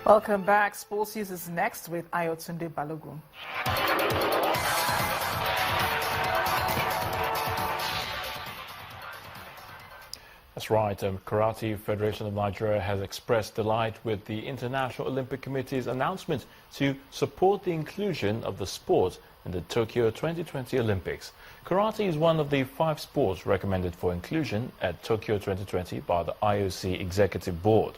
Welcome back. Sports News is next with Ayotunde Balogun. That's right. Karate Federation of Nigeria has expressed delight with the International Olympic Committee's announcement to support the inclusion of the sport in the Tokyo 2020 Olympics. Karate is one of the 5 sports recommended for inclusion at Tokyo 2020 by the IOC Executive Board.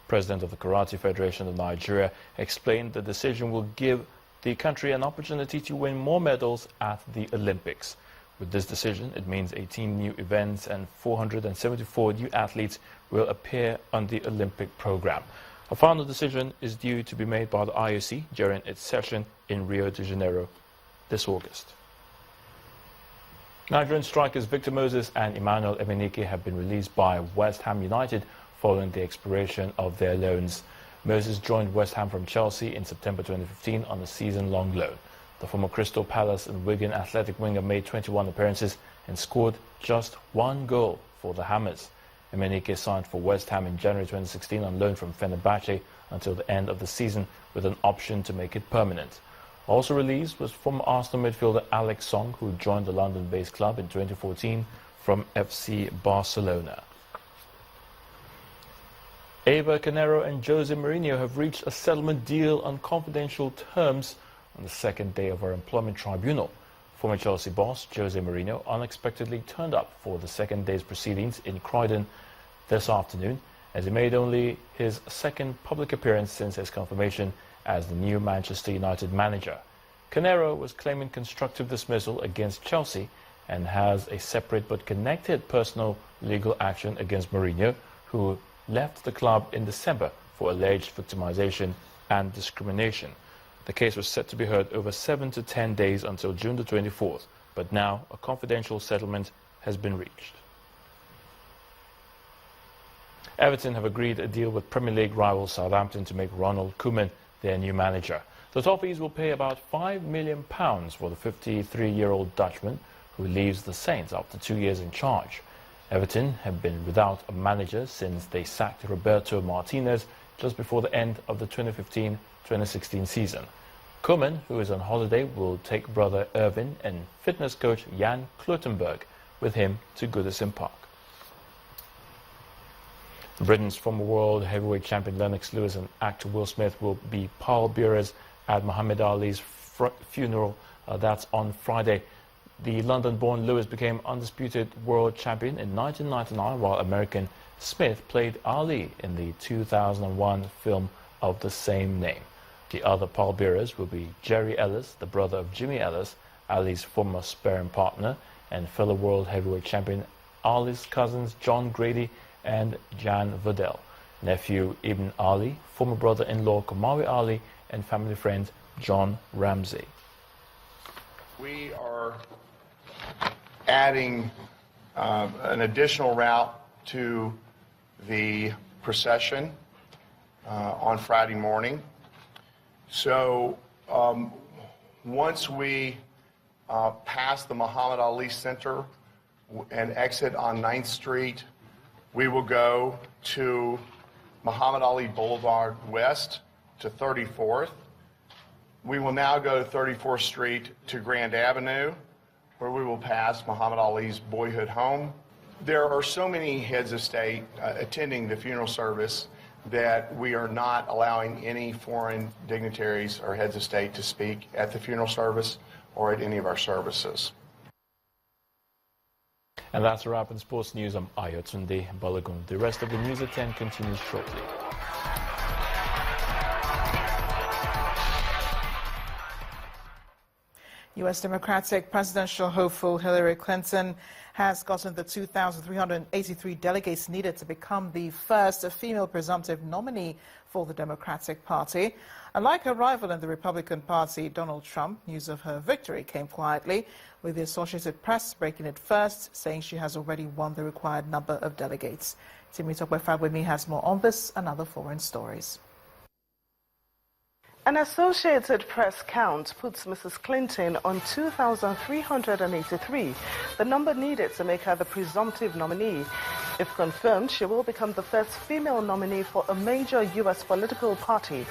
President of the Karate Federation of Nigeria explained the decision will give the country an opportunity to win more medals at the Olympics. With this decision, it means 18 new events and 474 new athletes will appear on the Olympic program. A final decision is due to be made by the IOC during its session in Rio de Janeiro this August. Nigerian strikers Victor Moses and Emmanuel Emenike have been released by West Ham United following the expiration of their loans. Moses joined West Ham from Chelsea in September 2015 on a season-long loan. The former Crystal Palace and Wigan Athletic winger made 21 appearances and scored just 1 goal for the Hammers. Emenike signed for West Ham in January 2016 on loan from Fenerbahce until the end of the season with an option to make it permanent. Also released was former Arsenal midfielder Alex Song, who joined the London-based club in 2014 from FC Barcelona. Eva Canero and Jose Mourinho have reached a settlement deal on confidential terms on the second day of her employment tribunal. Former Chelsea boss Jose Mourinho unexpectedly turned up for the second day's proceedings in Croydon this afternoon, as he made only his second public appearance since his confirmation as the new Manchester United manager. Canero was claiming constructive dismissal against Chelsea and has a separate but connected personal legal action against Mourinho, who left the club in December for alleged victimization and discrimination. The case was set to be heard over 7 to 10 days until June the 24th, but now a confidential settlement has been reached. Everton have agreed a deal with Premier League rival Southampton to make Ronald Koeman their new manager. The Toffees will pay about £5 million for the 53-year-old Dutchman, who leaves the Saints after 2 years in charge. Everton have been without a manager since they sacked Roberto Martinez just before the end of the 2015-2016 season. Koeman, who is on holiday, will take brother Irvin and fitness coach Jan Klutenberg with him to Goodison Park. Britain's former world heavyweight champion Lennox Lewis and actor Will Smith will be pallbearers at Muhammad Ali's funeral. That's on Friday. The London-born Lewis became undisputed world champion in 1999, while American Smith played Ali in the 2001 film of the same name. The other pallbearers will be Jerry Ellis, the brother of Jimmy Ellis, Ali's former sparring partner, and fellow world heavyweight champion Ali's cousins John Grady and Jan Vidal, nephew Ibn Ali, former brother-in-law Kamawi Ali, and family friend John Ramsey. We are adding an additional route to the procession on Friday morning. So once we pass the Muhammad Ali Center and exit on 9th Street, we will go to Muhammad Ali Boulevard West to 34th. We will now go to 34th Street to Grand Avenue, where we will pass Muhammad Ali's boyhood home. There are so many heads of state attending the funeral service that we are not allowing any foreign dignitaries or heads of state to speak at the funeral service or at any of our services. And that's a wrap in sports news. I'm Ayotunde Balogun. The rest of the news at 10 continues shortly. U.S. Democratic presidential hopeful Hillary Clinton has gotten the 2,383 delegates needed to become the first female presumptive nominee for the Democratic Party. Unlike her rival in the Republican Party, Donald Trump, news of her victory came quietly, with the Associated Press breaking it first, saying she has already won the required number of delegates. Timmy Tokwe with me has more on this and other foreign stories. An Associated Press count puts Mrs. Clinton on 2,383, the number needed to make her the presumptive nominee. If confirmed, she will become the first female nominee for a major U.S. political party.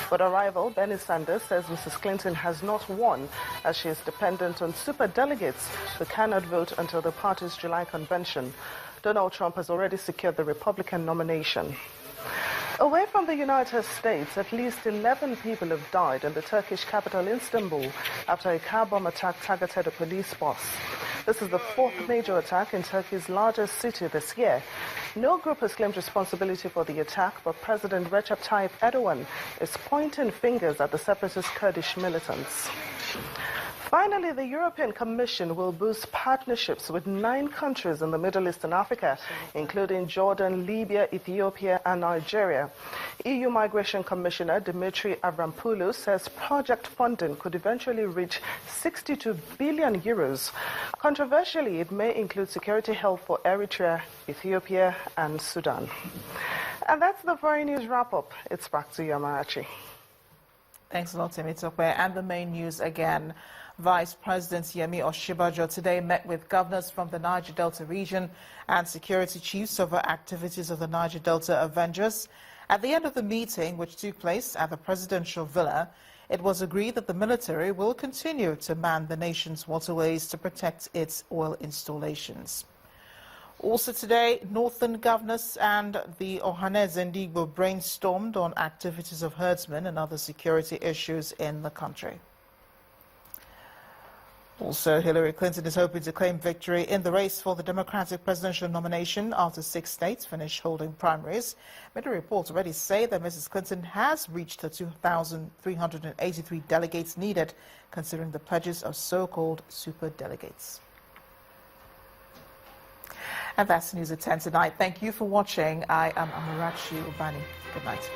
But her rival, Bernie Sanders, says Mrs. Clinton has not won, as she is dependent on superdelegates who cannot vote until the party's July convention. Donald Trump has already secured the Republican nomination. Away from the United States, at least 11 people have died in the Turkish capital Istanbul after a car bomb attack targeted a police bus. This is the fourth major attack in Turkey's largest city this year. No group has claimed responsibility for the attack, but President Recep Tayyip Erdogan is pointing fingers at the separatist Kurdish militants. Finally, the European Commission will boost partnerships with 9 countries in the Middle East and Africa, including Jordan, Libya, Ethiopia, and Nigeria. EU Migration Commissioner Dimitri Avramopoulos says project funding could eventually reach 62 billion euros. Controversially, it may include security help for Eritrea, Ethiopia, and Sudan. And that's the Foreign News Wrap-Up. It's back to you, Amarachi. Thanks a lot, Emenike. And the main news again. Vice President Yemi Osinbajo today met with governors from the Niger Delta region and security chiefs over activities of the Niger Delta Avengers. At the end of the meeting, which took place at the presidential villa, it was agreed that the military will continue to man the nation's waterways to protect its oil installations. Also today, northern governors and the Ohanaeze Ndigbo brainstormed on activities of herdsmen and other security issues in the country. Also, Hillary Clinton is hoping to claim victory in the race for the Democratic presidential nomination after 6 states finish holding primaries. Many reports already say that Mrs. Clinton has reached the 2,383 delegates needed, considering the pledges of so-called superdelegates. And that's the news at 10 tonight. Thank you for watching. I am Amarachi Ubani. Good night.